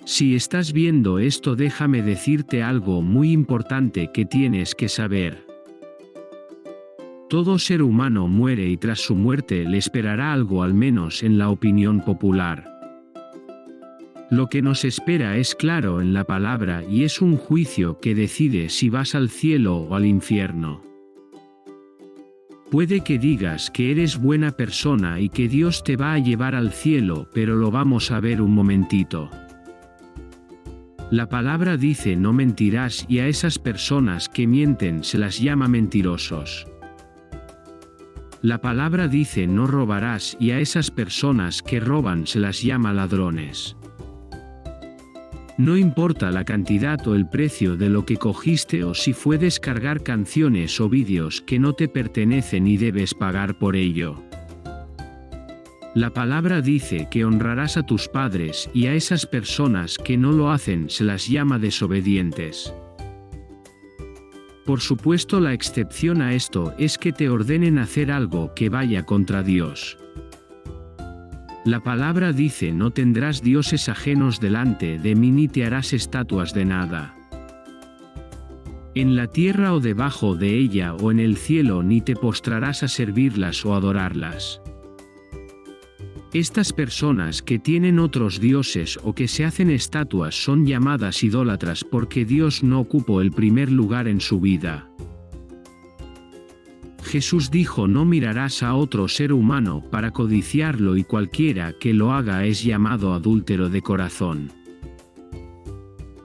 Si estás viendo esto, déjame decirte algo muy importante que tienes que saber. Todo ser humano muere y tras su muerte le esperará algo, al menos en la opinión popular. Lo que nos espera es claro en la palabra y es un juicio que decide si vas al cielo o al infierno. Puede que digas que eres buena persona y que Dios te va a llevar al cielo, pero lo vamos a ver un momentito. La palabra dice no mentirás y a esas personas que mienten se las llama mentirosos. La palabra dice no robarás y a esas personas que roban se las llama ladrones. No importa la cantidad o el precio de lo que cogiste o si fue descargar canciones o vídeos que no te pertenecen y debes pagar por ello. La palabra dice que honrarás a tus padres y a esas personas que no lo hacen se las llama desobedientes. Por supuesto, la excepción a esto es que te ordenen hacer algo que vaya contra Dios. La palabra dice no tendrás dioses ajenos delante de mí ni te harás estatuas de nada. En la tierra o debajo de ella o en el cielo ni te postrarás a servirlas o adorarlas. Estas personas que tienen otros dioses o que se hacen estatuas son llamadas idólatras porque Dios no ocupó el primer lugar en su vida. Jesús dijo no mirarás a otro ser humano para codiciarlo y cualquiera que lo haga es llamado adúltero de corazón.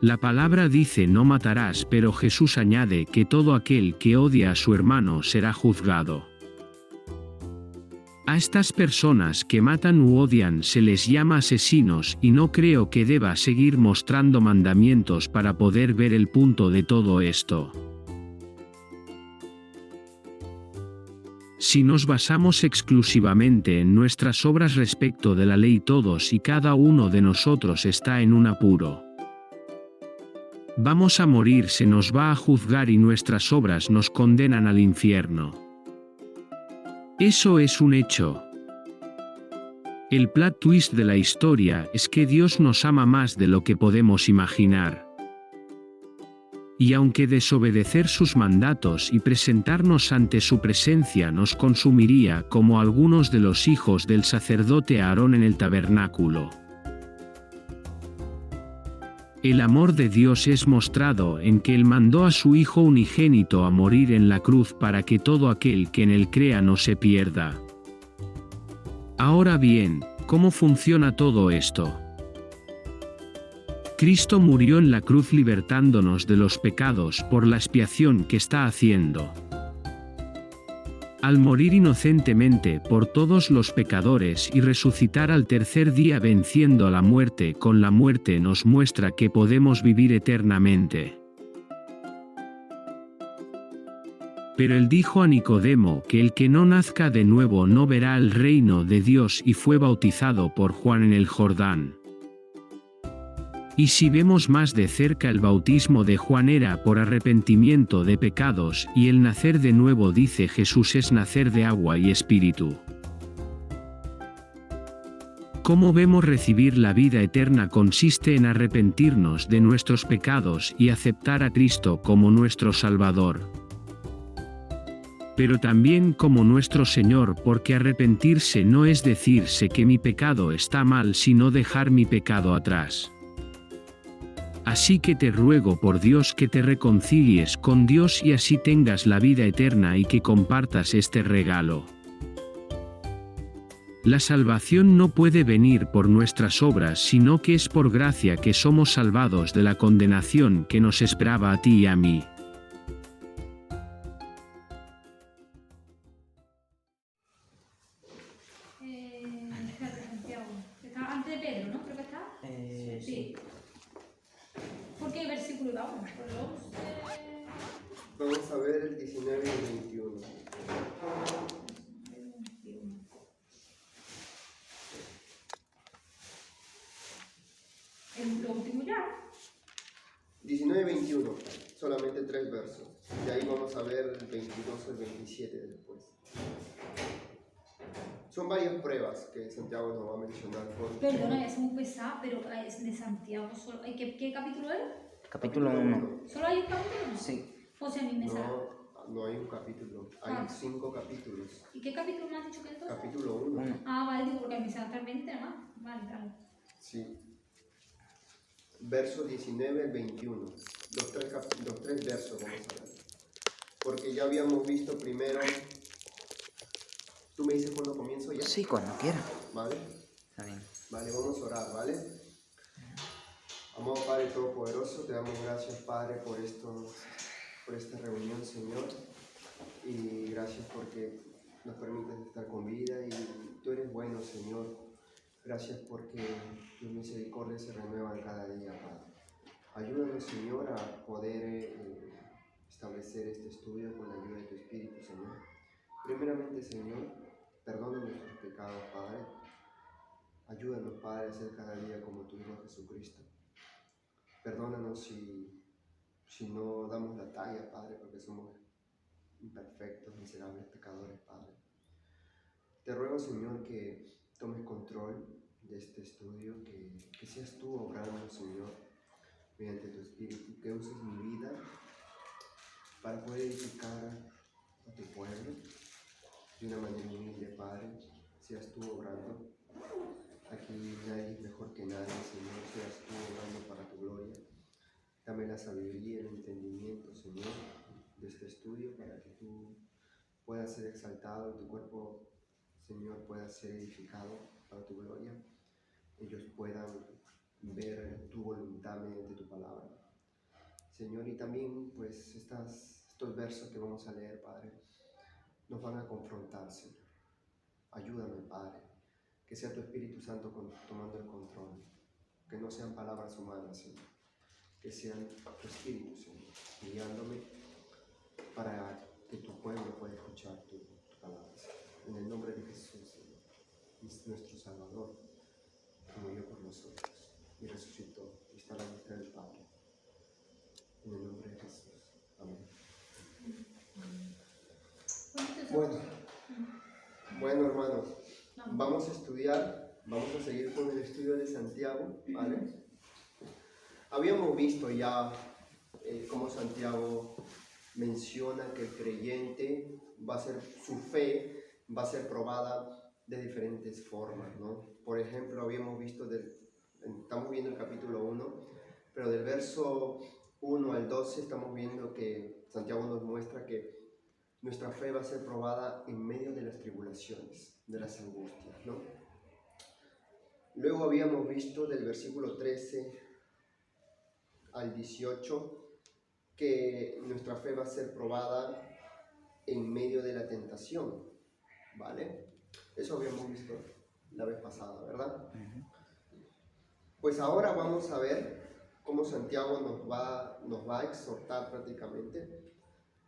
La palabra dice no matarás, pero Jesús añade que todo aquel que odia a su hermano será juzgado. A estas personas que matan u odian se les llama asesinos y no creo que deba seguir mostrando mandamientos para poder ver el punto de todo esto. Si nos basamos exclusivamente en nuestras obras respecto de la ley, todos y cada uno de nosotros está en un apuro. Vamos a morir, se nos va a juzgar y nuestras obras nos condenan al infierno. Eso es un hecho. El plot twist de la historia es que Dios nos ama más de lo que podemos imaginar. Y aunque desobedecer sus mandatos y presentarnos ante su presencia nos consumiría como algunos de los hijos del sacerdote Aarón en el tabernáculo, el amor de Dios es mostrado en que Él mandó a su Hijo unigénito a morir en la cruz para que todo aquel que en Él crea no se pierda. Ahora bien, ¿cómo funciona todo esto? Cristo murió en la cruz libertándonos de los pecados por la expiación que está haciendo. Al morir inocentemente por todos los pecadores y resucitar al tercer día venciendo a la muerte con la muerte nos muestra que podemos vivir eternamente. Pero él dijo a Nicodemo que el que no nazca de nuevo no verá el reino de Dios y fue bautizado por Juan en el Jordán. Y si vemos más de cerca, el bautismo de Juan era por arrepentimiento de pecados y el nacer de nuevo, dice Jesús, es nacer de agua y espíritu. ¿Cómo vemos recibir la vida eterna? Consiste en arrepentirnos de nuestros pecados y aceptar a Cristo como nuestro Salvador, pero también como nuestro Señor, porque arrepentirse no es decirse que mi pecado está mal, sino dejar mi pecado atrás. Así que te ruego por Dios que te reconcilies con Dios y así tengas la vida eterna y que compartas este regalo. La salvación no puede venir por nuestras obras, sino que es por gracia que somos salvados de la condenación que nos esperaba a ti y a mí. Espérate, Santiago. Está antes de Pedro, ¿no? Creo que está. Sí. ¿Por qué versículo vamos? Por el 11. Vamos a ver el 19 y el 21. Lo último ya. 19 y 21, solamente 3 versos. De ahí vamos a ver el 22 y el 27 después. Son varias pruebas que Santiago nos va a mencionar. Perdona, es muy pesado, pero es de Santiago solo. ¿Qué capítulo era? Capítulo 1. ¿Solo hay un capítulo? Sí. O sea, a mí me sale. No hay un capítulo, hay 5 capítulos. ¿Y qué capítulo me has dicho que entonces? Capítulo 1. Ah, vale, digo, porque a mí me sale 20 más. Vale, claro. Sí. Verso 19 al 21. Los tres versos vamos a ver. Porque ya habíamos visto primero. ¿Tú me dices cuándo comienzo ya? Sí, cuando quiera. ¿Vale? Está bien. Vale, vamos a orar, ¿vale? Amado Padre Todopoderoso, te damos gracias, Padre, por esta reunión, Señor. Y gracias porque nos permites estar con vida y tú eres bueno, Señor. Gracias porque tus misericordias se renuevan cada día, Padre. Ayúdanos, Señor, a poder establecer este estudio con la ayuda de tu Espíritu, Señor. Primeramente, Señor, perdona nuestros pecados, Padre. Ayúdanos, Padre, a ser cada día como tu Hijo Jesucristo. Perdónanos si no damos la talla, Padre, porque somos imperfectos, miserables, pecadores, Padre. Te ruego, Señor, que tomes control de este estudio, que seas tú obrando, Señor, mediante tu Espíritu, que uses mi vida para poder edificar a tu pueblo de una manera humilde, Padre. Seas tú obrando. Aquí nadie es mejor que nadie, Señor. Seas tú obrando para tu gloria. Dame la sabiduría y el entendimiento, Señor, de este estudio para que tú puedas ser exaltado y tu cuerpo, Señor, pueda ser edificado para tu gloria. Ellos puedan ver tu voluntad mediante tu palabra. Señor, y también pues estos versos que vamos a leer, Padre, nos van a confrontar, Señor. Ayúdame, Padre, que sea tu Espíritu Santo tomando el control, que no sean palabras humanas, Señor, que sean tu Espíritu, Señor, guiándome para que tu pueblo pueda escuchar tu palabra, Señor. En el nombre de Jesús, Señor, nuestro Salvador, que murió por nosotros y resucitó y está a la diestra del Padre. En el nombre de Jesús. Amén. Bueno, hermanos, vamos a estudiar, vamos a seguir con el estudio de Santiago, ¿vale? Habíamos visto ya cómo Santiago menciona que el creyente su fe va a ser probada de diferentes formas, ¿no? Por ejemplo, habíamos visto, estamos viendo el capítulo 1, pero del verso 1 al 12 estamos viendo que Santiago nos muestra que nuestra fe va a ser probada en medio de las tribulaciones, de las angustias, ¿no? Luego habíamos visto del versículo 13 al 18 que nuestra fe va a ser probada en medio de la tentación, ¿vale? Eso habíamos visto la vez pasada, ¿verdad? Pues ahora vamos a ver cómo Santiago nos va a exhortar prácticamente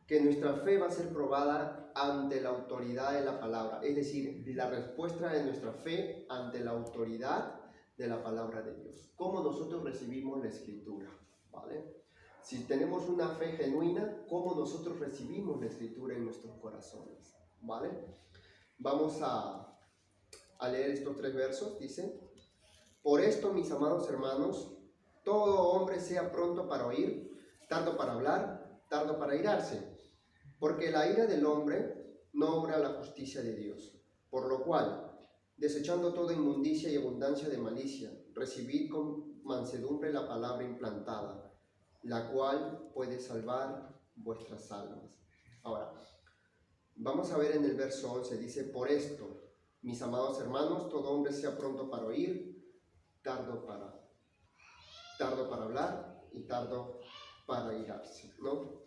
que nuestra fe va a ser probada ante la autoridad de la palabra, es decir, la respuesta de nuestra fe ante la autoridad de la palabra de Dios. ¿Cómo nosotros recibimos la Escritura? ¿Vale? Si tenemos una fe genuina, ¿cómo nosotros recibimos la Escritura en nuestros corazones? ¿Vale? Vamos a leer estos 3 versos. Dice: por esto, mis amados hermanos, todo hombre sea pronto para oír, tardo para hablar, tardo para irarse, porque la ira del hombre no obra la justicia de Dios. Por lo cual, desechando toda inmundicia y abundancia de malicia, recibid con mansedumbre la palabra implantada, la cual puede salvar vuestras almas. Ahora, vamos a ver en el verso 11, dice: por esto, mis amados hermanos, todo hombre sea pronto para oír, tardo para hablar y tardo para irarse, ¿no?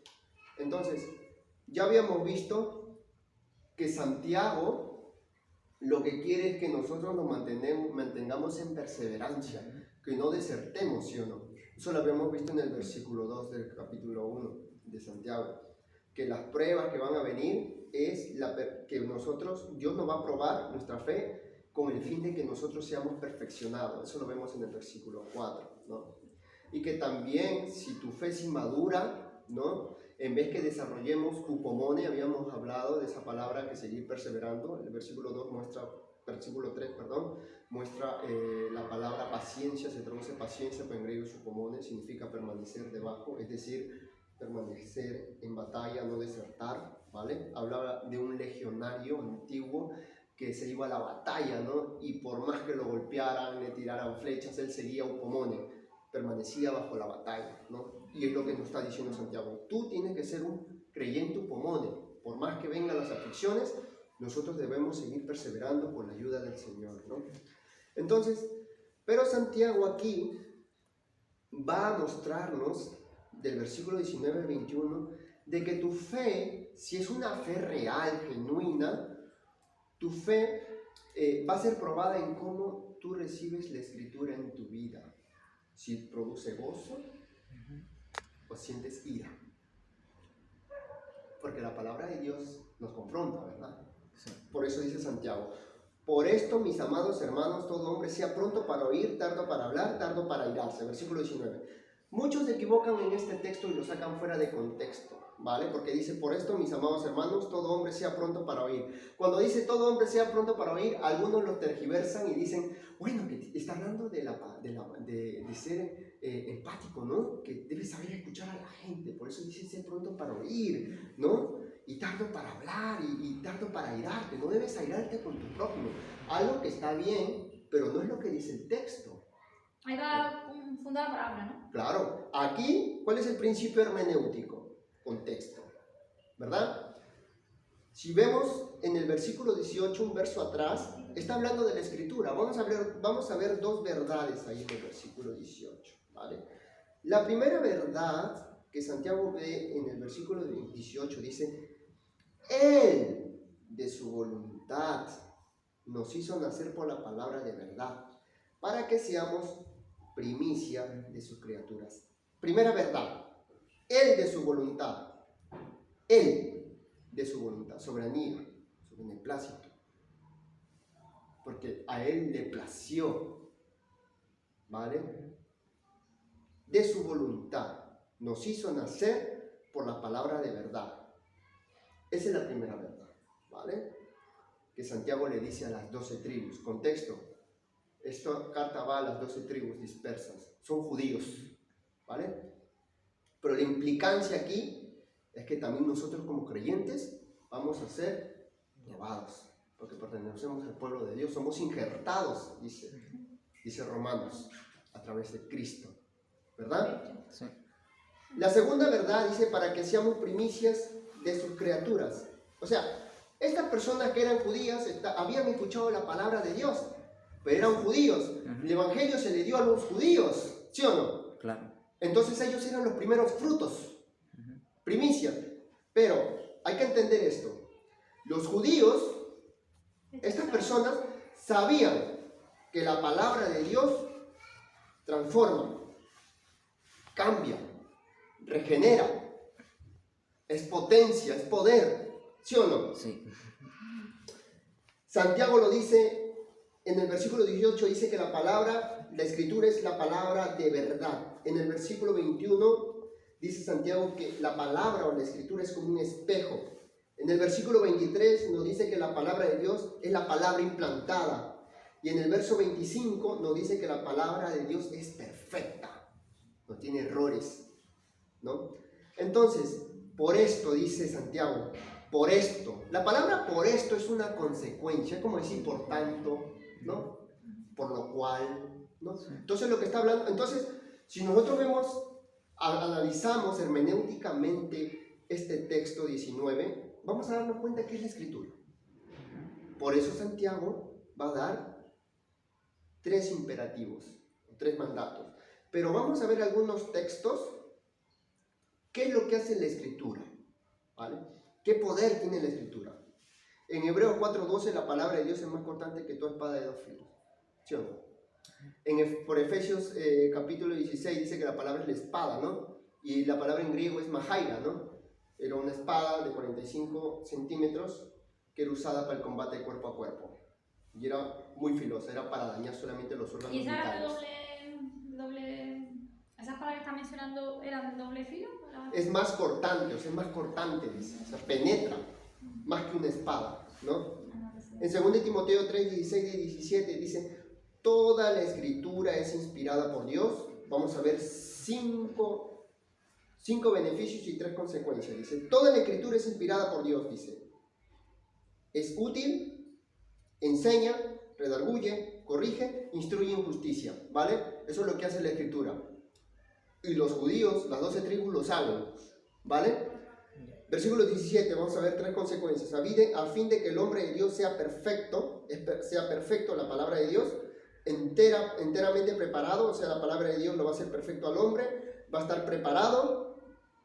Entonces, ya habíamos visto que Santiago lo que quiere es que nosotros nos mantengamos en perseverancia, que no desertemos, ¿sí o no? Eso lo habíamos visto en el versículo 2 del capítulo 1 de Santiago, que las pruebas que van a venir es que Dios nos va a probar nuestra fe con el fin de que nosotros seamos perfeccionados. Eso lo vemos en el versículo 4, ¿no? Y que también si tu fe es inmadura, ¿no?, en vez que desarrollemos upomone, habíamos hablado de esa palabra, que seguir perseverando. El versículo 2 muestra versículo 3, perdón, muestra la palabra paciencia, se traduce paciencia, pero en griego supomone, significa permanecer debajo, es decir, permanecer en batalla, no desertar, ¿vale? Hablaba de un legionario antiguo que se iba a la batalla, ¿no? Y por más que lo golpearan, le tiraran flechas, él seguía upomone, permanecía bajo la batalla, ¿no? Y es lo que nos está diciendo Santiago. Tú tienes que ser un creyente upomone. Por más que vengan las aflicciones, nosotros debemos seguir perseverando con la ayuda del Señor, ¿no? Entonces, pero Santiago aquí va a mostrarnos, del versículo 19 al 21, de que tu fe, si es una fe real, genuina, tu fe va a ser probada en cómo tú recibes la Escritura en tu vida. Si produce gozo o sientes ira. Porque la palabra de Dios nos confronta, ¿verdad? Sí. Por eso dice Santiago: por esto, mis amados hermanos, todo hombre sea pronto para oír, tardo para hablar, tardo para irarse. Versículo 19. Muchos se equivocan en este texto y lo sacan fuera de contexto, ¿vale? Porque dice: por esto, mis amados hermanos, todo hombre sea pronto para oír. Cuando dice todo hombre sea pronto para oír, algunos lo tergiversan y dicen: bueno, que está hablando de ser empático, ¿no? Que debes saber escuchar a la gente. Por eso dice ser pronto para oír, ¿no? Y tardo para hablar y tardo para airarte. No debes airarte con tu prójimo. Algo que está bien, pero no es lo que dice el texto. Ahí va fundada la palabra, ¿no? Claro. Aquí, ¿cuál es el principio hermenéutico? Contexto, ¿verdad? Si vemos en el versículo 18, un verso atrás, está hablando de la Escritura. Vamos a ver dos verdades ahí en el versículo 18, ¿vale? La primera verdad que Santiago ve en el versículo 18 dice: Él, de su voluntad, nos hizo nacer por la palabra de verdad, para que seamos primicia de sus criaturas. Primera verdad: Él de su voluntad. Él de su voluntad, soberanía, su beneplácito. Porque a Él le plació, ¿vale? De su voluntad nos hizo nacer por la palabra de verdad. Esa es la primera verdad, ¿vale? Que Santiago le dice a las 12 tribus. Contexto: esta carta va a las 12 tribus dispersas. Son judíos, ¿vale? Pero la implicancia aquí es que también nosotros como creyentes vamos a ser llevados, porque pertenecemos al pueblo de Dios. Somos injertados, dice Romanos, a través de Cristo, ¿verdad? Sí. La segunda verdad dice: para que seamos primicias de sus criaturas. O sea, estas personas que eran judías habían escuchado la palabra de Dios, pero eran judíos. El evangelio se le dio a los judíos, ¿sí o no? Claro. Entonces ellos eran los primeros frutos, primicia. Pero hay que entender esto: los judíos, estas personas, sabían que la palabra de Dios transforma, cambia, regenera, es potencia, es poder, ¿sí o no? Sí. Santiago lo dice en el versículo 18, dice que la Escritura es la palabra de verdad. En el versículo 21 dice Santiago que la palabra o la Escritura es como un espejo. En el versículo 23 nos dice que la palabra de Dios es la palabra implantada. Y en el verso 25 nos dice que la palabra de Dios es perfecta, no tiene errores, ¿no? Entonces, por esto dice Santiago, por esto. La palabra por esto es una consecuencia, como decir por tanto, ¿no? Por lo cual, ¿no? Entonces lo que está hablando, entonces, si nosotros analizamos hermenéuticamente este texto 19, vamos a darnos cuenta que es la Escritura. Por eso Santiago va a dar 3 imperativos, 3 mandatos. Pero vamos a ver algunos textos. ¿Qué es lo que hace la Escritura? ¿Vale? ¿Qué poder tiene la Escritura? En Hebreos 4:12 la palabra de Dios es más cortante que toda espada de 2 filos. ¿Sí o no? Por Efesios capítulo 16 dice que la palabra es la espada, ¿no? Y la palabra en griego es mahaira, ¿no? Era una espada de 45 centímetros que era usada para el combate cuerpo a cuerpo. Y era muy filosa, era para dañar solamente los órganos vitales. ¿Y esa doble... ¿Esas palabras que está mencionando eran doble filo? Es más cortante, o sea, es más cortante, dice. O sea, penetra más que una espada, ¿no? En 2 Timoteo 3, 16 y 17 dice, toda la escritura es inspirada por Dios. Vamos a ver cinco beneficios y 3 consecuencias. Dice, toda la escritura es inspirada por Dios, dice. Es útil, enseña, redarguye, corrige, instruye en justicia, ¿vale? Eso es lo que hace la escritura. Y los judíos, las 12 tribus lo saben, ¿vale? Versículo 17, vamos a ver 3 consecuencias. A fin de que el hombre de Dios sea perfecto la palabra de Dios, enteramente preparado, o sea, la palabra de Dios lo va a hacer perfecto al hombre, va a estar preparado,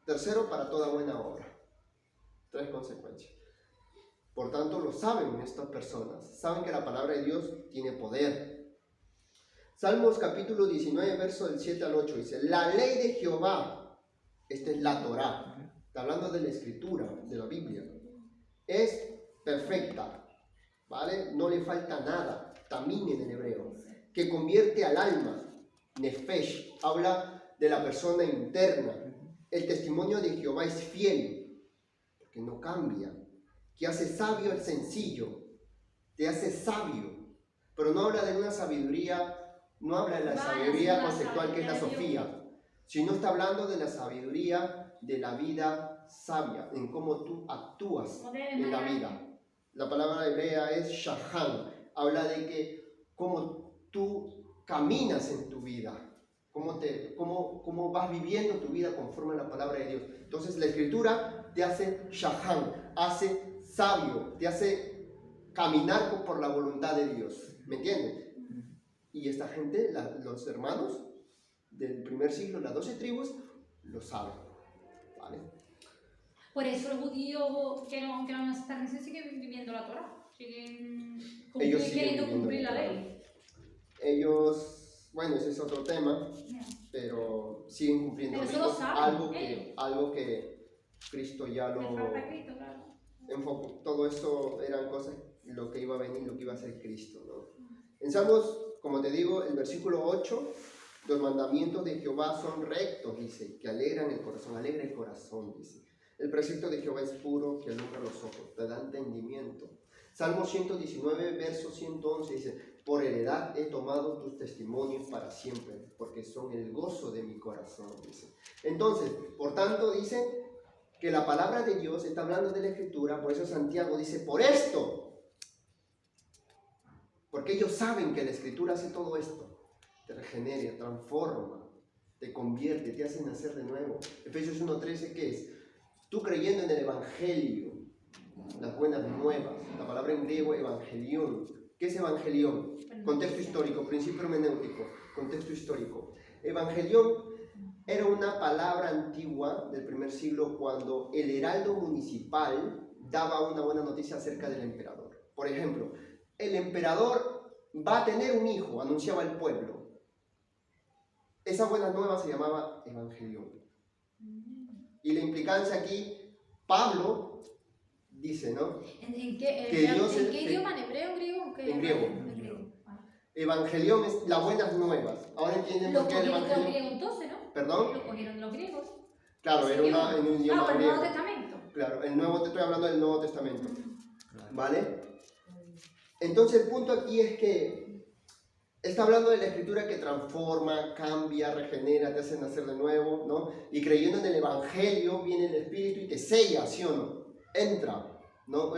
tercero, para toda buena obra. 3 consecuencias. Por tanto, lo saben estas personas, saben que la palabra de Dios tiene poder. Salmos capítulo 19, verso del 7 al 8, dice, la ley de Jehová, esta es la Torá, está hablando de la escritura, de la Biblia, es perfecta, ¿vale? No le falta nada, tamín en el hebreo, que convierte al alma, nefesh, habla de la persona interna. El testimonio de Jehová es fiel, porque no cambia, que hace sabio el sencillo, te hace sabio, pero no habla de una sabiduría, no habla de la sabiduría conceptual que es la Sofía, sino está hablando de la sabiduría de la vida sabia, en cómo tú actúas en la vida. La palabra hebrea es shahan, habla de que cómo tú caminas en tu vida, cómo vas viviendo tu vida conforme a la palabra de Dios. Entonces la escritura te hace shahan, hace sabio, te hace caminar por la voluntad de Dios, ¿me entiendes? Y esta gente, los hermanos del primer siglo, las 12 tribus, lo saben, ¿vale? Por eso los judíos que no están, siguen viviendo la Torah, siguen queriendo cumplir la ley. Ellos, bueno, ese es otro tema, pero siguen cumpliendo algo que Cristo ya lo enfocó. Todo eso eran cosas, lo que iba a venir, lo que iba a ser Cristo, ¿no? En Salmos, como te digo, el versículo 8, los mandamientos de Jehová son rectos, dice, que alegra el corazón, dice. El precepto de Jehová es puro, que alumbra los ojos, te da entendimiento. Salmo 119, verso 111, dice, por heredad he tomado tus testimonios para siempre, porque son el gozo de mi corazón, dice. Entonces, por tanto, dice que la palabra de Dios está hablando de la Escritura, por eso Santiago dice, por esto, porque ellos saben que la Escritura hace todo esto, te regenera, transforma, te convierte, te hace nacer de nuevo. Efesios 1:13, ¿qué es? Tú creyendo en el Evangelio, las buenas nuevas, la palabra en griego evangelión. ¿Qué es evangelión? Contexto histórico, principio hermenéutico, contexto histórico. Evangelión era una palabra antigua del primer siglo cuando el heraldo municipal daba una buena noticia acerca del emperador. Por ejemplo, el emperador va a tener un hijo, anunciaba el pueblo. Esa buena nueva se llamaba evangelión. Y la implicancia aquí, Pablo dice, ¿no? ¿En qué idioma? ¿En hebreo, griego? En griego. Evangelión es las buenas nuevas. Ahora entienden por qué el evangelio. Los griegos entonces, ¿no? ¿Perdón? Lo cogieron los griegos. Claro, era en un idioma el griego. Nuevo Testamento. Claro, te estoy hablando del Nuevo Testamento. ¿Vale? Entonces el punto aquí es que está hablando de la Escritura que transforma, cambia, regenera, te hace nacer de nuevo, ¿no? Y creyendo en el Evangelio viene el Espíritu y te sella, ¿sí o no? Entra, ¿no?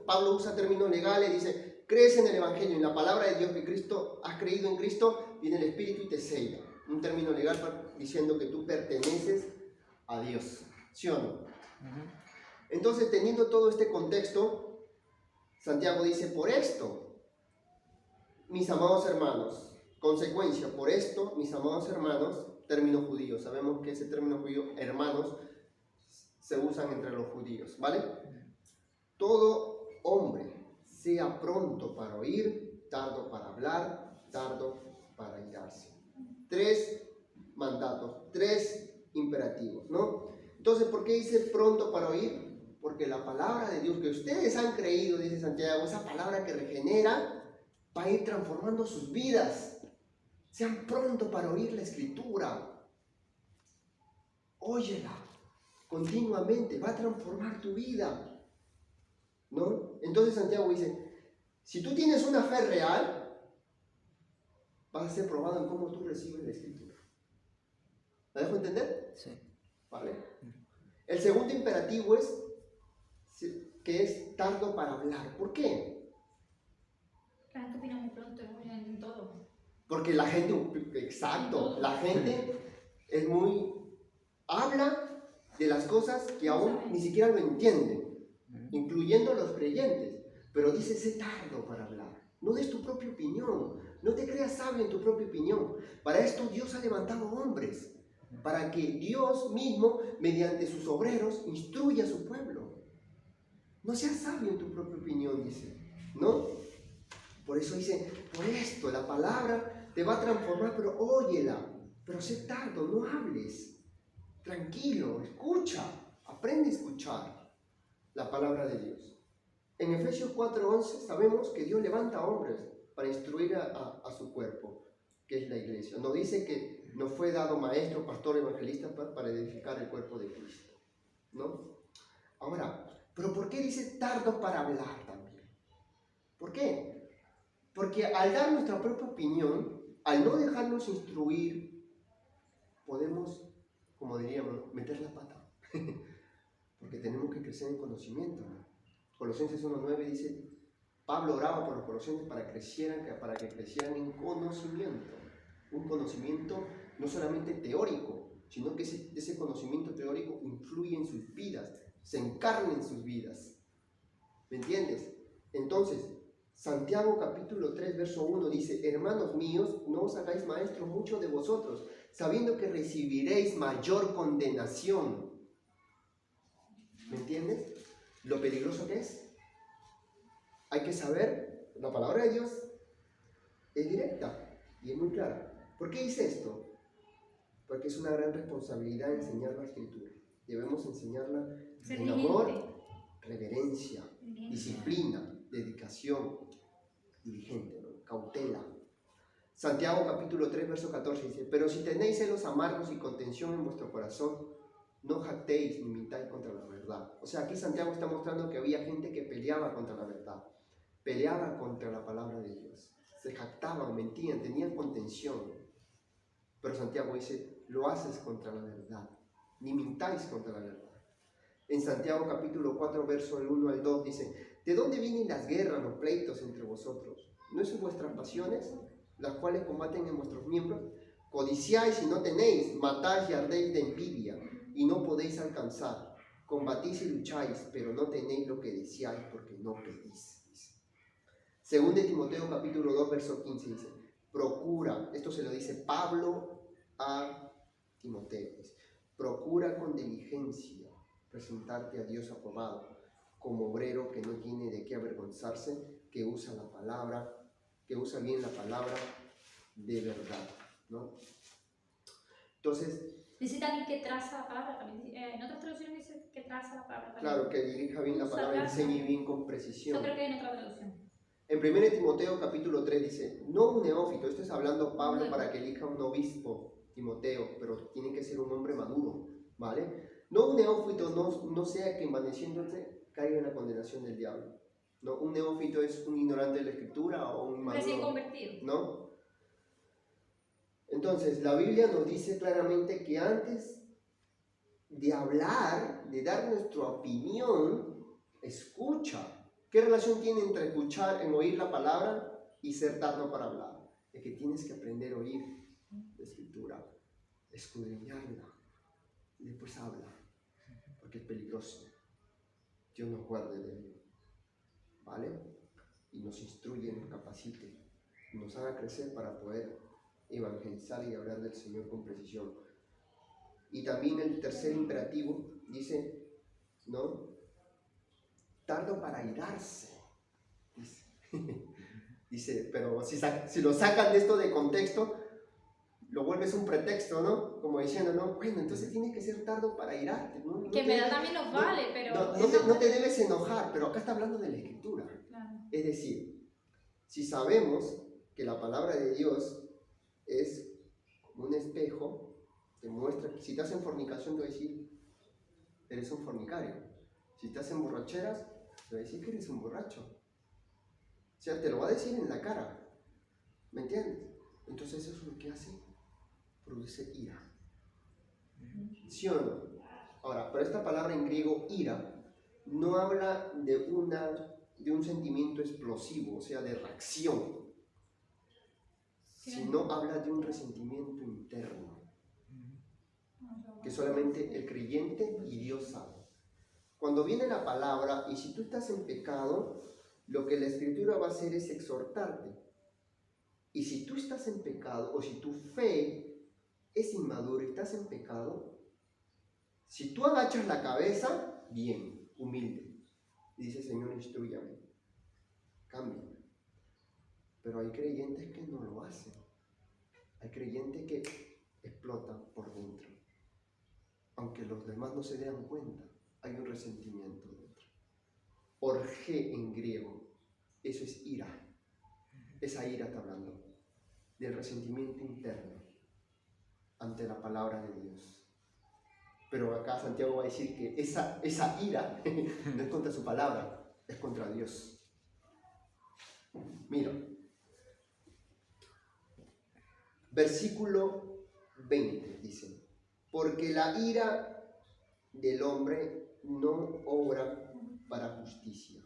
Pablo usa términos legales, dice, crees en el Evangelio, en la palabra de Dios que Cristo, has creído en Cristo, viene el Espíritu y te sella. Un término legal diciendo que tú perteneces a Dios, ¿sí o no? Entonces, teniendo todo este contexto, Santiago dice, por esto, mis amados hermanos, consecuencia, por esto, mis amados hermanos, término judío, sabemos que ese término judío, hermanos, se usan entre los judíos, ¿vale? Todo hombre sea pronto para oír, tardo para hablar, tardo para irarse. 3 mandatos, 3 imperativos, ¿no? Entonces, ¿por qué dice pronto para oír? Porque la palabra de Dios que ustedes han creído, dice Santiago, esa palabra que regenera, va a ir transformando sus vidas. Sean pronto para oír la Escritura. Óyela continuamente, va a transformar tu vida, ¿no? Entonces Santiago dice, Si tú tienes una fe real, vas a ser probado en cómo tú recibes la Escritura. ¿Me dejo entender? Sí. ¿Vale? El segundo imperativo es que es tardo para hablar. ¿Por qué? La gente opina muy pronto en todo. Porque la gente, exacto, la gente es habla de las cosas que aún ni siquiera lo entienden, incluyendo los creyentes, pero dice, sé tardo para hablar. No des tu propia opinión, no te creas sabio en tu propia opinión. Para esto Dios ha levantado hombres, para que Dios mismo, mediante sus obreros, instruya a su pueblo. No seas sabio en tu propia opinión, dice, ¿no? Por eso dice, por esto la palabra te va a transformar, pero óyela, pero sé tardo, no hables. Tranquilo, escucha, aprende a escuchar la palabra de Dios. En Efesios 4:11 sabemos que Dios levanta hombres para instruir a su cuerpo, que es la iglesia. Nos dice que nos fue dado maestro, pastor, evangelista para edificar el cuerpo de Cristo, ¿no? Ahora, ¿pero por qué dice tardo para hablar también? ¿Por qué? Porque al dar nuestra propia opinión, al no dejarnos instruir, podemos, como diríamos, meter la pata. Porque tenemos que crecer en conocimiento, ¿no? Colosenses 1:9 dice, Pablo oraba por los colosenses para que crecieran en conocimiento. Un conocimiento no solamente teórico, sino que ese conocimiento teórico influye en sus vidas, se encarna en sus vidas. ¿Me entiendes? Entonces, Santiago capítulo 3, verso 1 dice, hermanos míos, no os hagáis maestros muchos de vosotros, sabiendo que recibiréis mayor condenación. ¿Me entiendes? Lo peligroso que es. Hay que saber, la palabra de Dios es directa y es muy clara. ¿Por qué dice esto? Porque es una gran responsabilidad enseñar la Escritura. Debemos enseñarla con amor, reverencia, disciplina, dedicación, diligente, ¿no? Cautela. Santiago capítulo 3, verso 14 dice, pero si tenéis celos amargos y contención en vuestro corazón, no jactéis ni mintáis contra la verdad. O sea, aquí Santiago está mostrando que había gente que peleaba contra la verdad, peleaba contra la palabra de Dios, se jactaban, mentían, tenían contención. Pero Santiago dice, lo haces contra la verdad, ni mintáis contra la verdad. En Santiago capítulo 4, verso 1 al 2 dice, ¿de dónde vienen las guerras, los pleitos entre vosotros? ¿No es en vuestras pasiones, las cuales combaten en vuestros miembros? Codiciáis y no tenéis, matáis y ardéis de envidia, y no podéis alcanzar. Combatís y lucháis, pero no tenéis lo que deseáis porque no pedís. Según de Timoteo capítulo 2, verso 15 dice, procura, esto se lo dice Pablo a Timoteo, dice, procura con diligencia presentarte a Dios aprobado, como obrero que no tiene de qué avergonzarse, que usa la palabra, que usa bien la palabra de verdad, ¿no? Entonces, dice también que traza la palabra, también, en otras traducciones dice que traza la palabra. Claro, que dirija bien la palabra, enseñe bien con precisión. Yo creo que hay en otra traducción. En 1 Timoteo capítulo 3 dice, no un neófito, esto es hablando Pablo para que elija un obispo, Timoteo, pero tiene que ser un hombre maduro, ¿vale? No un neófito, no sea que envaneciéndose caiga en la condenación del diablo. No, un neófito es un ignorante de la escritura o un maduro, recién convertido, ¿no? Entonces, la Biblia nos dice claramente que antes de hablar, de dar nuestra opinión, escucha. ¿Qué relación tiene entre escuchar, en oír la palabra y ser tardo para hablar? Es que tienes que aprender a oír la escritura, escudriñarla y después habla, porque es peligroso. Dios nos guarde de ello, ¿vale? Y nos instruye, nos capacite, nos haga crecer para poder evangelizar y hablar del Señor con precisión. Y también el tercer imperativo dice, ¿no? Tardo para airarse, dice. Dice, pero si lo sacan de esto de contexto, lo vuelves un pretexto, ¿no? Como diciendo, no, bueno, entonces tienes que ser tardo para airarte, ¿no? Que en verdad también nos vale, pero... No te debes enojar, pero acá está hablando de la Escritura. Claro. Es decir, si sabemos que la palabra de Dios es como un espejo, te muestra que si estás en fornicación, te va a decir, eres un fornicario. Si estás en borracheras, te va a decir que eres un borracho. sea, te lo va a decir en la cara. ¿Me entiendes? Entonces eso es lo que hace, produce ira. ¿Sí o no? Ahora, pero esta palabra en griego, ira, no habla de un sentimiento explosivo, o sea, de reacción, sino habla de un resentimiento interno, que solamente el creyente y Dios sabe. Cuando viene la palabra, y si tú estás en pecado, lo que la Escritura va a hacer es exhortarte. Y si tú estás en pecado, o si tu fe es inmadura y estás en pecado, si tú agachas la cabeza, bien, humilde, y dices, Señor, instrúyame, cámbiame. Pero hay creyentes que no lo hacen. Hay creyentes que explotan por dentro. Aunque los demás no se den cuenta, hay un resentimiento dentro. Orgé en griego, eso es ira. Esa ira está hablando del resentimiento interno ante la palabra de Dios. Pero acá Santiago va a decir que esa ira no es contra su palabra, es contra Dios. Mira, versículo 20 dice, porque la ira del hombre no obra para justicia.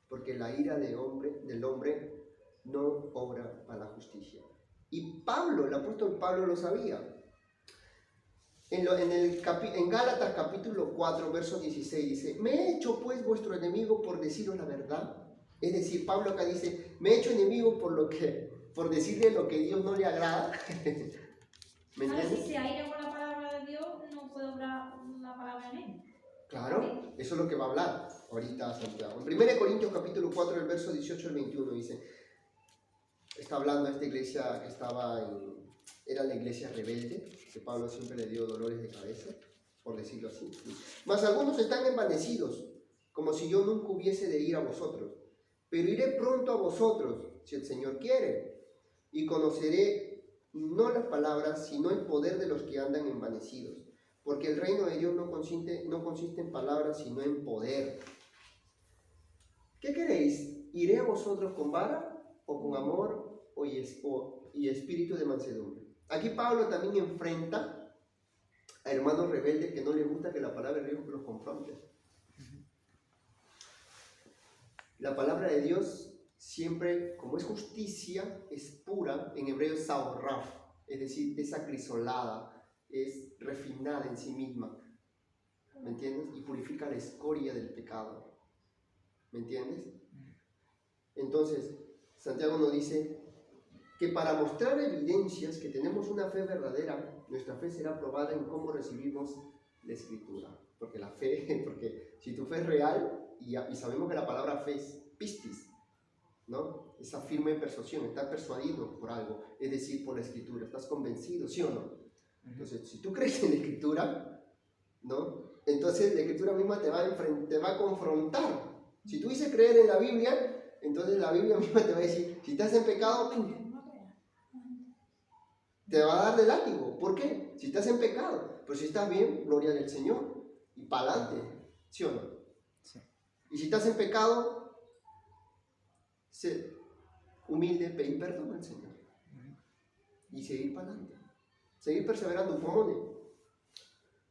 Porque la ira del hombre no obra para la justicia. Y Pablo, el apóstol Pablo lo sabía. En Gálatas capítulo 4, verso 16 dice, me he hecho pues vuestro enemigo por deciros la verdad. Es decir, Pablo acá dice, me he hecho enemigo por decirle lo que Dios no le agrada. ¿Me entiendes? Si se aira con la palabra de Dios, no puede obrar la palabra en él. Claro, eso es lo que va a hablar ahorita Santiago. En 1 Corintios capítulo 4, el verso 18 al 21 dice, está hablando a esta iglesia que era la iglesia rebelde, que Pablo siempre le dio dolores de cabeza, por decirlo así. Mas algunos están envanecidos, como si yo nunca hubiese de ir a vosotros. Pero iré pronto a vosotros, si el Señor quiere, y conoceré no las palabras, sino el poder de los que andan envanecidos. Porque el reino de Dios no consiste en palabras, sino en poder. ¿Qué queréis? ¿Iré a vosotros con vara o con amor y espíritu de mansedumbre? Aquí Pablo también enfrenta a hermanos rebeldes que no les gusta que la palabra de Dios los confronte. La palabra de Dios siempre, como es justicia, es pura, en hebreo es saorraf, es decir, es acrisolada, es refinada en sí misma, ¿me entiendes? Y purifica la escoria del pecado, ¿me entiendes? Entonces, Santiago nos dice que para mostrar evidencias que tenemos una fe verdadera, nuestra fe será probada en cómo recibimos la Escritura. Porque si tu fe es real, y sabemos que la palabra fe es pistis, ¿no? Esa firme persuasión, estás persuadido por algo, es decir, por la Escritura, estás convencido, ¿sí o no? Entonces, si tú crees en la Escritura, ¿no? Entonces la Escritura misma te va a confrontar. Si tú dices creer en la Biblia, entonces la Biblia misma te va a decir, si estás en pecado, te va a dar de látigo. ¿Por qué? Si estás en pecado. Pero si estás bien, gloria al Señor. Y para adelante. ¿Sí o no? Sí. Y si estás en pecado, sé humilde, pedir perdón al Señor. Y seguir para adelante. Seguir perseverando.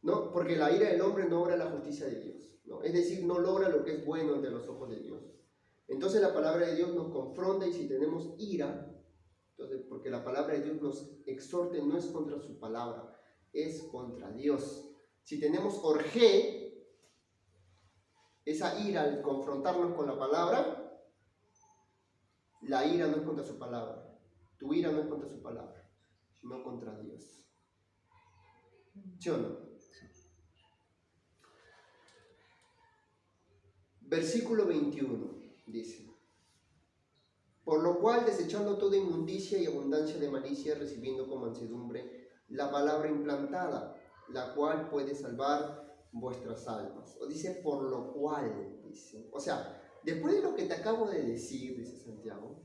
¿No? Porque la ira del hombre no obra la justicia de Dios, ¿no? Es decir, no logra lo que es bueno ante los ojos de Dios. Entonces la palabra de Dios nos confronta, y si tenemos ira, entonces, porque la palabra de Dios nos exhorta, no es contra su palabra, es contra Dios. Si tenemos orgé, esa ira al confrontarnos con la palabra, la ira no es contra su palabra. Tu ira no es contra su palabra, sino contra Dios. ¿Sí o no? Versículo 21 dice, por lo cual, desechando toda inmundicia y abundancia de malicia, recibiendo con mansedumbre la palabra implantada, la cual puede salvar vuestras almas. O dice, por lo cual, dice. O sea, después de lo que te acabo de decir, dice Santiago,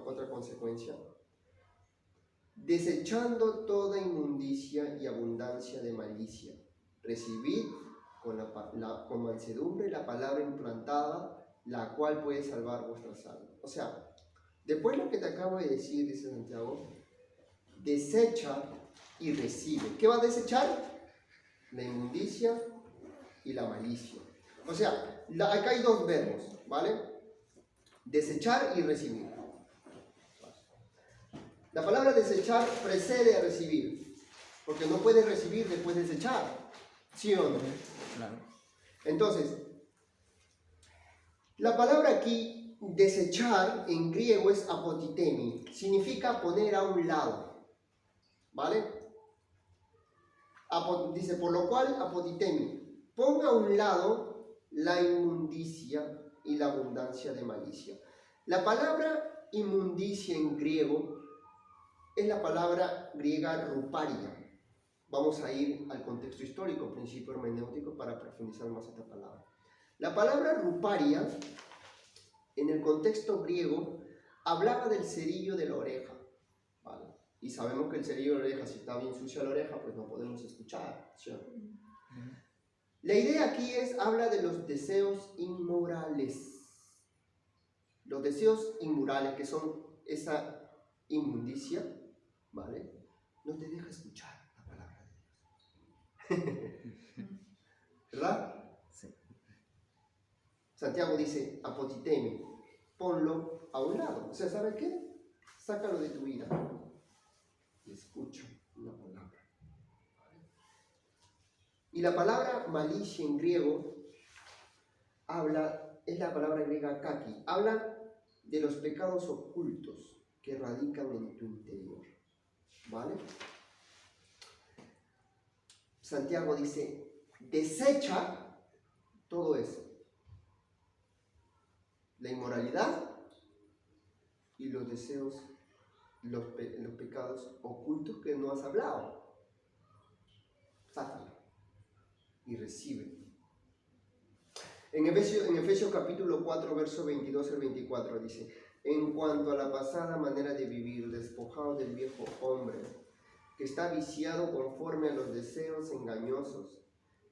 otra consecuencia, desechando toda inmundicia y abundancia de malicia, recibid con mansedumbre la palabra implantada, la cual puede salvar vuestras almas. O sea, después lo que te acabo de decir, dice Santiago, desecha y recibe. ¿Qué va a desechar? La inmundicia y la malicia. O sea, acá hay dos verbos, ¿vale? Desechar y recibir. La palabra desechar precede a recibir, porque no puedes recibir después de desechar, ¿sí o no? Claro. Entonces, la palabra aquí, desechar, en griego es apotitemi, significa poner a un lado, ¿vale? Dice, por lo cual, apotitemi, ponga a un lado la inmundicia y la abundancia de malicia. La palabra inmundicia en griego es la palabra griega ruparia. Vamos a ir al contexto histórico, principio hermenéutico, para profundizar más esta palabra. La palabra ruparia, en el contexto griego, hablaba del cerillo de la oreja, ¿vale? Y sabemos que el cerillo de la oreja, si está bien sucia la oreja, pues no podemos escuchar, ¿sí? La idea aquí habla de los deseos inmorales. Los deseos inmorales, que son esa inmundicia, ¿vale? No te deja escuchar la palabra de Dios. ¿Verdad? Sí. Santiago dice, apotitemi, ponlo a un lado. O sea, ¿sabes qué? Sácalo de tu vida y escucha la palabra. Y la palabra malicia en griego es la palabra griega kaki. Habla de los pecados ocultos que radican en tu interior. ¿Vale? Santiago dice, desecha todo eso. La inmoralidad y los deseos, los pecados ocultos que no has hablado. Sácalo y recibe. En Efesios capítulo 4, verso 22 al 24 dice, en cuanto a la pasada manera de vivir, despojados del viejo hombre, que está viciado conforme a los deseos engañosos,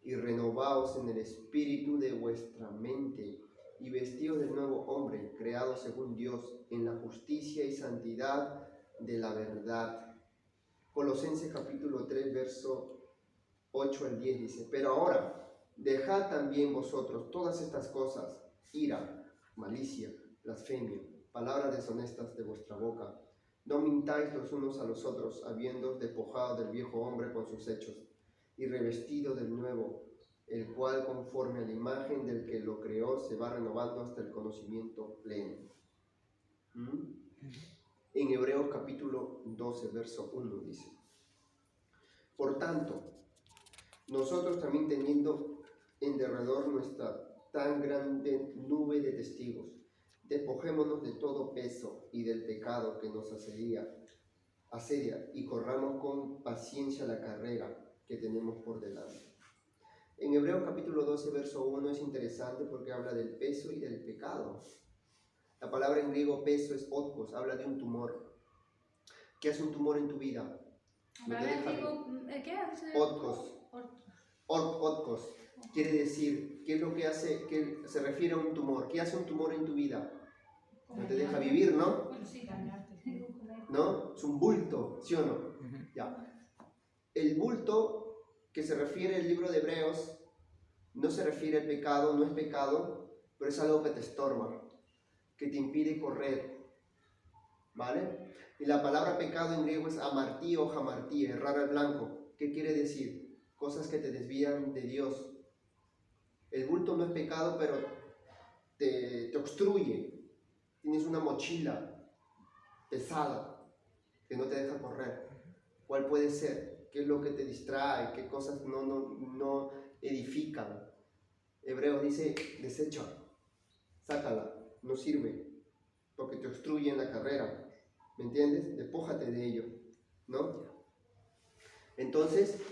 y renovaos en el espíritu de vuestra mente, y vestidos del nuevo hombre, creado según Dios, en la justicia y santidad de la verdad. Colosenses capítulo 3, verso 8 al 10 dice, pero ahora, dejad también vosotros todas estas cosas, ira, malicia, blasfemia, palabras deshonestas de vuestra boca. No mintáis los unos a los otros, habiendo despojado del viejo hombre con sus hechos, y revestido del nuevo, el cual conforme a la imagen del que lo creó se va renovando hasta el conocimiento pleno. En Hebreos capítulo 12, verso 1 dice, por tanto, nosotros también teniendo en derredor nuestra tan grande nube de testigos, despojémonos de todo peso y del pecado que nos asedia, y corramos con paciencia la carrera que tenemos por delante. En Hebreos capítulo 12, verso 1 es interesante porque habla del peso y del pecado. La palabra en griego peso es otkos, habla de un tumor. ¿Qué hace un tumor en tu vida? ¿Qué hace? Otkos. Otkos. Quiere decir, ¿qué es lo que hace? Que se refiere a un tumor. ¿Qué hace un tumor en tu vida? No te deja vivir, ¿no? ¿No? Es un bulto, ¿sí o no? Ya. El bulto que se refiere al libro de Hebreos no se refiere al pecado, no es pecado, pero es algo que te estorba, que te impide correr, ¿vale? Y la palabra pecado en griego es amartí o jamartí, errar al blanco. ¿Qué quiere decir? Cosas que te desvían de Dios. El bulto no es pecado, pero te obstruye. Tienes una mochila pesada que no te deja correr. ¿Cuál puede ser? ¿Qué es lo que te distrae? ¿Qué cosas no edifican? Hebreos dice, desecha, sácala, no sirve, porque te obstruye en la carrera. ¿Me entiendes? Despójate de ello, ¿no? Entonces,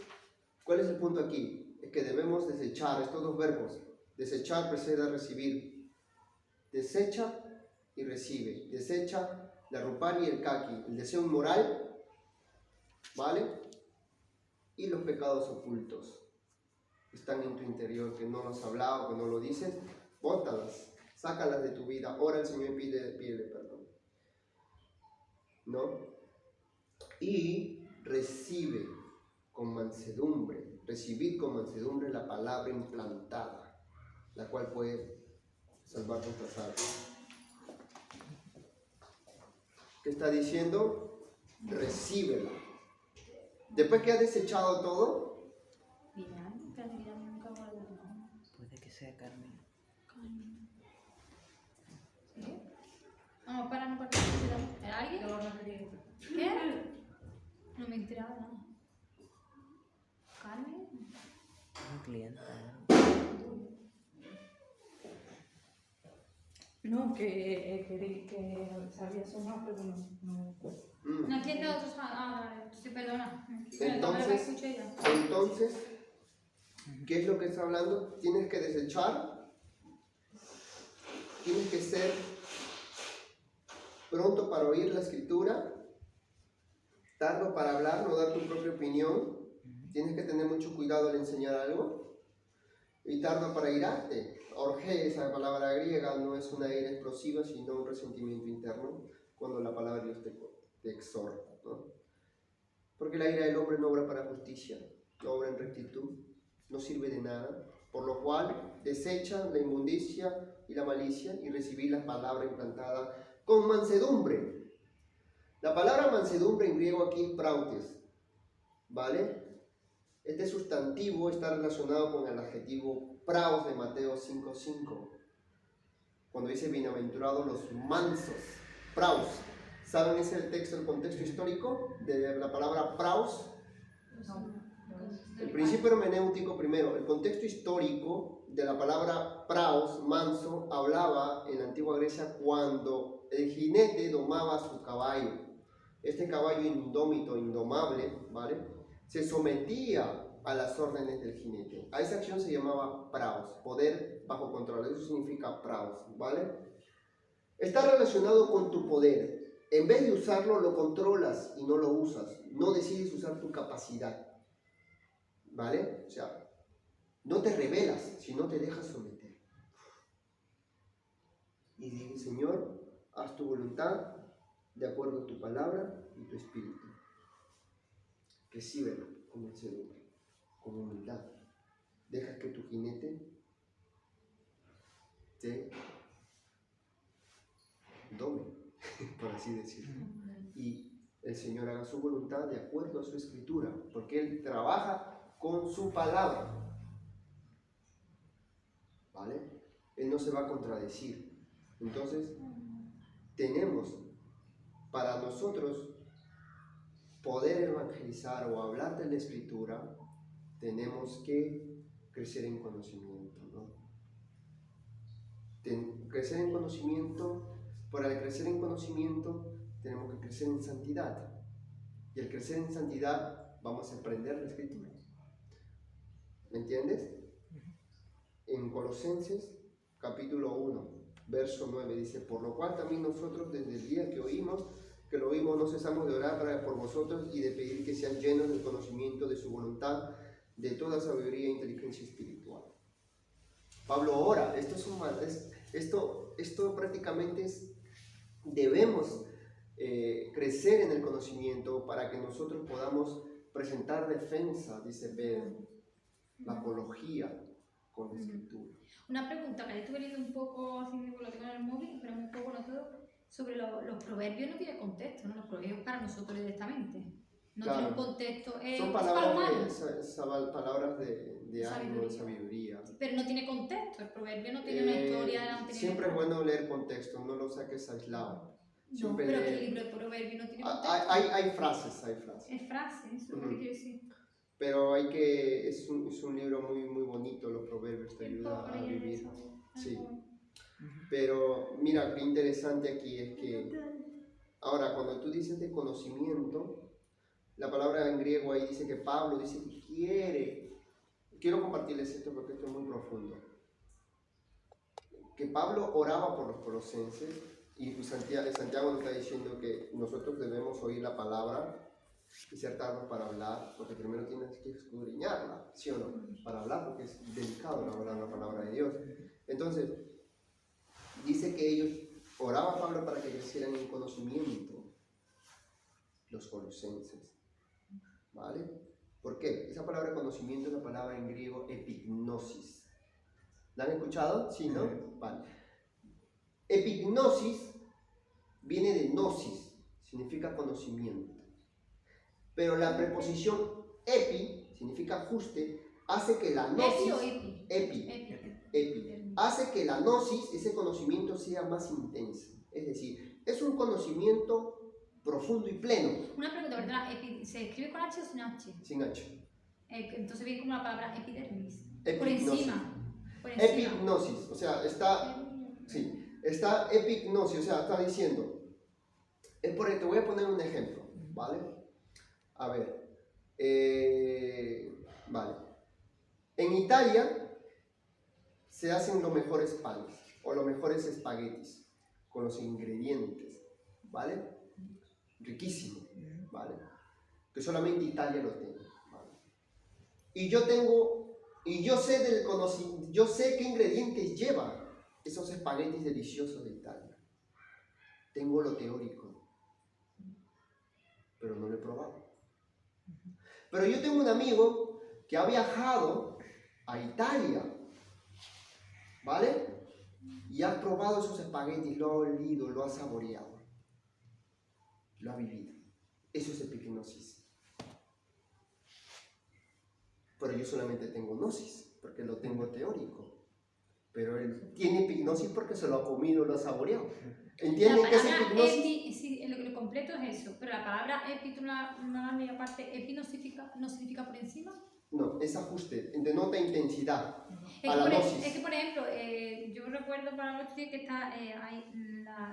¿cuál es el punto aquí? Es que debemos desechar estos dos verbos. Desechar precede a recibir. Desecha y recibe. Desecha la ruparia y el kaki, el deseo inmoral, ¿vale? Y los pecados ocultos que están en tu interior, que no los has hablado, que no lo dices, bótalas, sácalas de tu vida, ora al Señor y pídele perdón, ¿no? Y recibid con mansedumbre la palabra implantada, la cual puede salvar nuestras almas. ¿Qué está diciendo? Recíbela. Después que has desechado todo, Puede que sea Carmen. Vamos para no participar. ¿Era alguien? ¿Qué? No me he enterado nada. ¿Carmen? Un cliente. No, que se había sonado, pero no. No entiendo otros. Vale, sí, perdona. Entonces, ¿qué es lo que está hablando? Tienes que desechar, tienes que ser pronto para oír la escritura, tardo para hablar, no dar tu propia opinión, tienes que tener mucho cuidado al enseñar algo, y tardo para irarte. Orge, esa palabra griega, no es una ira explosiva, sino un resentimiento interno, cuando la palabra de Dios te exhorta, ¿no? Porque la ira del hombre no obra para justicia, no obra en rectitud, no sirve de nada, por lo cual desecha la inmundicia y la malicia y recibir la palabra implantada con mansedumbre. La palabra mansedumbre en griego aquí es prautes, ¿vale? Este sustantivo está relacionado con el adjetivo praus de Mateo 5:5, cuando dice bienaventurados los mansos, praus. ¿Saben ese el contexto histórico de la palabra praus? El principio hermenéutico primero. El contexto histórico de la palabra praus, manso, hablaba en la antigua Grecia cuando el jinete domaba su caballo. Este caballo indómito, indomable, ¿vale?, se sometía a las órdenes del jinete. A esa acción se llamaba praus, poder bajo control. Eso significa praus, ¿vale? Está relacionado con tu poder. En vez de usarlo, lo controlas y no lo usas. No decides usar tu capacidad, ¿vale? O sea, no te rebelas, sino te dejas someter. Y dije, Señor, haz tu voluntad de acuerdo a tu palabra y tu espíritu. Recíbelo con mansedumbre, con humildad. Deja que tu jinete te dome, por así decirlo. Y el Señor haga su voluntad de acuerdo a su escritura, porque Él trabaja con su palabra, ¿vale? Él no se va a contradecir. Entonces, tenemos para nosotros poder evangelizar o hablar de la escritura, tenemos que crecer en conocimiento, ¿no? Crecer en conocimiento, para crecer en conocimiento tenemos que crecer en santidad, y al crecer en santidad vamos a aprender la escritura. ¿Me entiendes? En Colosenses capítulo 1 verso 9 dice: por lo cual también nosotros desde el día que lo oímos no cesamos de orar por vosotros y de pedir que sean llenos del conocimiento de su voluntad, de toda sabiduría e inteligencia espiritual. Pablo ora. Esto prácticamente debemos crecer en el conocimiento para que nosotros podamos presentar defensa, dice Pedro, la apología con la escritura. Una pregunta que yo estuve leyendo un poco, así lo tengo en el móvil, pero un poco no todo, sobre los proverbios. No tiene contexto, ¿no? Los proverbios para nosotros directamente. No Claro. tiene un contexto. Son palabras de ánimo, de sabiduría. Pero no tiene contexto, el proverbio no tiene una historia delante. Siempre es bueno leer contexto, no lo saques aislado. No, pero que el libro de proverbio no tiene contexto. Hay frases. Es frase, eso es lo que quiero decir. Pero es un libro muy, muy bonito, los proverbios te ayudan a vivir. Sí. Pero mira, qué interesante aquí es que ahora cuando tú dices de conocimiento, la palabra en griego ahí dice que Pablo dice que quiero compartirles esto porque esto es muy profundo, que Pablo oraba por los colosenses, y Santiago nos está diciendo que nosotros debemos oír la palabra y ser tardos para hablar, porque primero tienes que escudriñarla, ¿sí o no? Para hablar, porque es delicado hablar la palabra de Dios. Entonces, dice que ellos oraba a Pablo para que crecieran en conocimiento, los colosenses, ¿vale? ¿Por qué? Esa palabra conocimiento es la palabra en griego epignosis. ¿La han escuchado? Sí, ¿no? Vale. Epignosis viene de gnosis, significa conocimiento. Pero la preposición epi, significa ajuste, hace que la gnosis... ¿Epi o epi? Epi. Hace que la gnosis, ese conocimiento, sea más intenso. Es decir, es un conocimiento profundo y pleno. Una pregunta, ¿verdad? ¿Se escribe con H o sin H? Sin H. Entonces viene como la palabra epidermis. Por Epignosis. encima. Por encima. Epignosis, o sea, está epignosis, o sea, está diciendo, te voy a poner un ejemplo, ¿vale? A ver, vale. En Italia se hacen los mejores panes o los mejores espaguetis con los ingredientes, ¿vale? Riquísimo, ¿vale? Que solamente Italia lo tiene, ¿vale? Y yo sé yo sé qué ingredientes llevan esos espaguetis deliciosos de Italia. Tengo lo teórico, pero no lo he probado. Pero yo tengo un amigo que ha viajado a Italia, ¿vale? Y ha probado esos espaguetis, lo ha olido, lo ha saboreado, lo ha vivido. Eso es epignosis. Pero yo solamente tengo gnosis, porque lo tengo teórico. Pero él tiene epignosis porque se lo ha comido, lo ha saboreado. ¿Entienden qué es epignosis? Sí, lo completo es eso, pero la palabra epi, tú no la leí aparte, epi no significa por encima. No, es ajuste, denota intensidad. Es que, por ejemplo, yo recuerdo para los que está,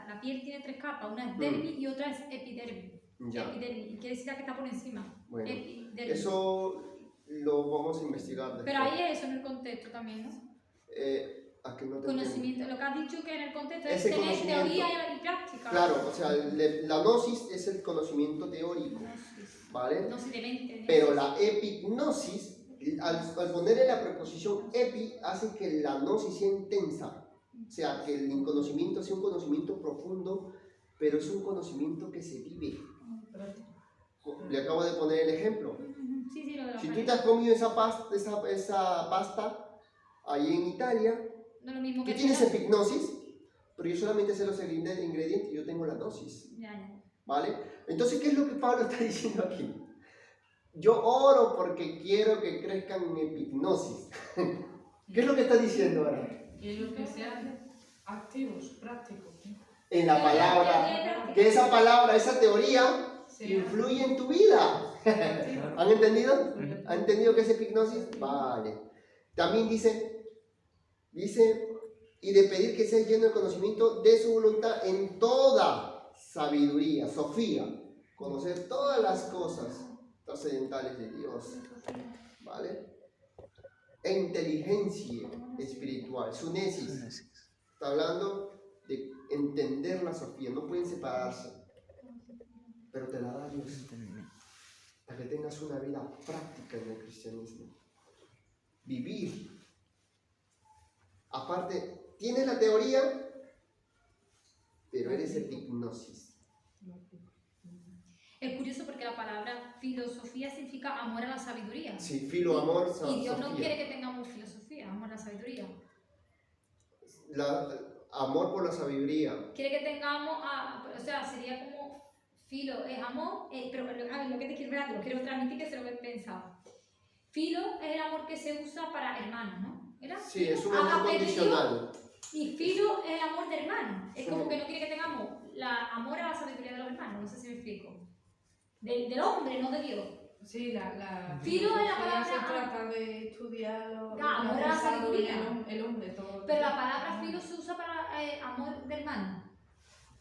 la piel tiene tres capas, una es dermis y otra es epidermis. Ya. Epidermis, y quiere decir que está por encima. Bueno, epidermis. eso lo vamos a investigar después. Pero ahí es eso en el contexto también, ¿no? ¿A que no te Conocimiento, lo que has dicho que en el contexto Ese es tener conocimiento. teoría y práctica. Claro, o sea, la gnosis es el conocimiento teórico, ¿vale? Gnosis de mente. Pero la epignosis, al ponerle la preposición epi, hace que la gnosis sea intensa. O sea, que el conocimiento sea un conocimiento profundo, pero es un conocimiento que se vive. Le acabo de poner el ejemplo. Sí, lo de la Si tú pared. te has comido esa pasta ahí en Italia, No es lo mismo tú que tienes epignosis, pero yo solamente sé los ingredientes y yo tengo la gnosis. Ya. ¿Vale? Entonces, ¿qué es lo que Pablo está diciendo aquí? Yo oro porque quiero que crezcan en epignosis. ¿Qué es lo que está diciendo ahora? Y lo que sean activos, prácticos. En la palabra, que esa palabra, esa teoría, influye en tu vida. ¿Han entendido? ¿Han entendido qué es epignosis? Vale. También dice, y de pedir que seas lleno de conocimiento de su voluntad en toda sabiduría, Sofía, conocer todas las cosas trascendentales de Dios, ¿vale? E inteligencia espiritual, sunesis, está hablando de entender la Sofía, no pueden separarse, pero te la da Dios, para que tengas una vida práctica en el cristianismo, vivir. Aparte, tienes la teoría, pero eres epignosis. Es curioso porque la palabra filosofía significa amor a la sabiduría. Sí, filo, amor, Y Dios no Sofía. quiere que tengamos filosofía, amor a la sabiduría. Amor por la sabiduría. Quiere que tengamos, o sea, sería como filo es amor, pero lo que te quiero transmitir que se lo he pensado. Filo es el amor que se usa para hermanos, ¿no? ¿Era? Sí, es un Agape amor de condicional. Dios, y filo es el amor de hermano. Es Sí. como que no quiere que tengamos amor a la sabiduría de los hermanos, no sé si me explico. Del hombre, no de Dios. Sí, la Filo es la filosofía palabra- se trata de estudiar lo amor a la sabiduría. el hombre todo. Pero la palabra filo se usa para amor de hermano.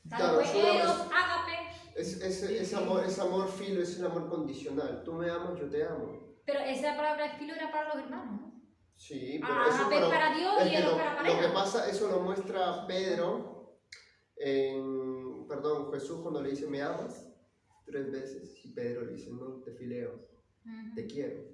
Claro, Después es una- eros, ágape. Es amor filo, es el amor condicional. Tú me amas, yo te amo. Pero esa palabra filo era para los hermanos, ¿no? Sí, pero Agape es para Dios es y que eros para lo pareja. que pasa, eso lo muestra Pedro Jesús cuando le dice me amas 3 veces y Pedro le dice no, te fileo, te quiero.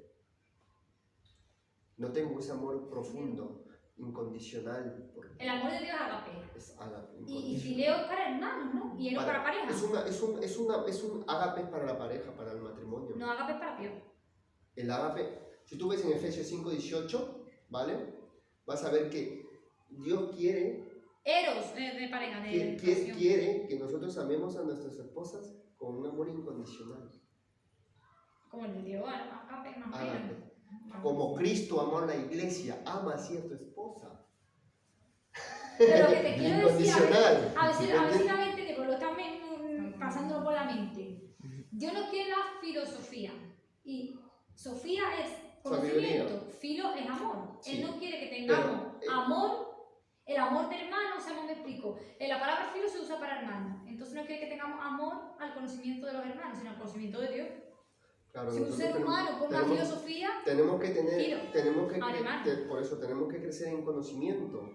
No tengo ese amor profundo, incondicional. El amor de Dios es agape. Es ágape. Y fileo es para hermanos, ¿no? Y eros para pareja. Es un ágape para la pareja, para el matrimonio. No, agape es para Dios. El ágape, si tú ves en Efesios 5:18, ¿vale? Vas a ver que Dios quiere, Eros de pareja, de relación. quiere que nosotros amemos a nuestras esposas con un amor incondicional. Como el de Dios, agape más o Ágape. menos. Como Cristo amó a la iglesia, ama así a tu esposa. Pero lo que te quiero decir, Incondicional. a ver si la mente, que lo están pasándolo por la mente. Dios no quiere la filosofía. Y Sofía es conocimiento, filo es amor. Sí. Él no quiere que tengamos amor, el amor de hermano, o sea, no me explico. La palabra filo se usa para hermano. Entonces no quiere que tengamos amor al conocimiento de los hermanos, sino al conocimiento de Dios. Claro, Si un ser humano con una filosofía, tenemos que tener, Filo. por eso tenemos que crecer en conocimiento,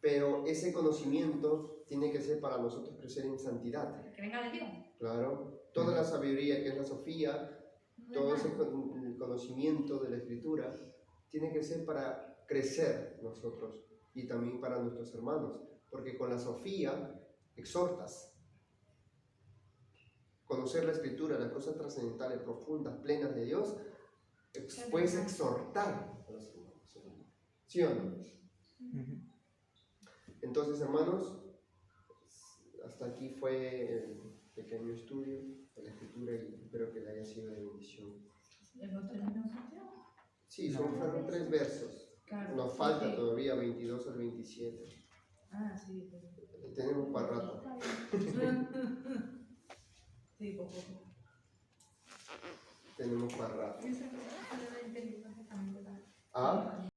pero ese conocimiento tiene que ser para nosotros crecer en santidad. que venga de Dios. Claro, toda la sabiduría que es la Sofía, todo ese conocimiento de la Escritura, tiene que ser para crecer nosotros y también para nuestros hermanos, porque con la Sofía exhortas. Conocer la Escritura, las cosas trascendentales, profundas, plenas de Dios, puedes exhortar a los hermanos. ¿Sí o no? Entonces, hermanos, hasta aquí fue el pequeño estudio de la Escritura y espero que le haya sido de bendición. ¿No terminó Santiago? Sí, fueron 3 versos. Claro. Nos falta Sí. todavía 22 al 27. Ah, sí. Tenemos para rato. Sí, poco. Tenemos para rato. Yo sé que lo he entendido perfectamente. ¿Ah?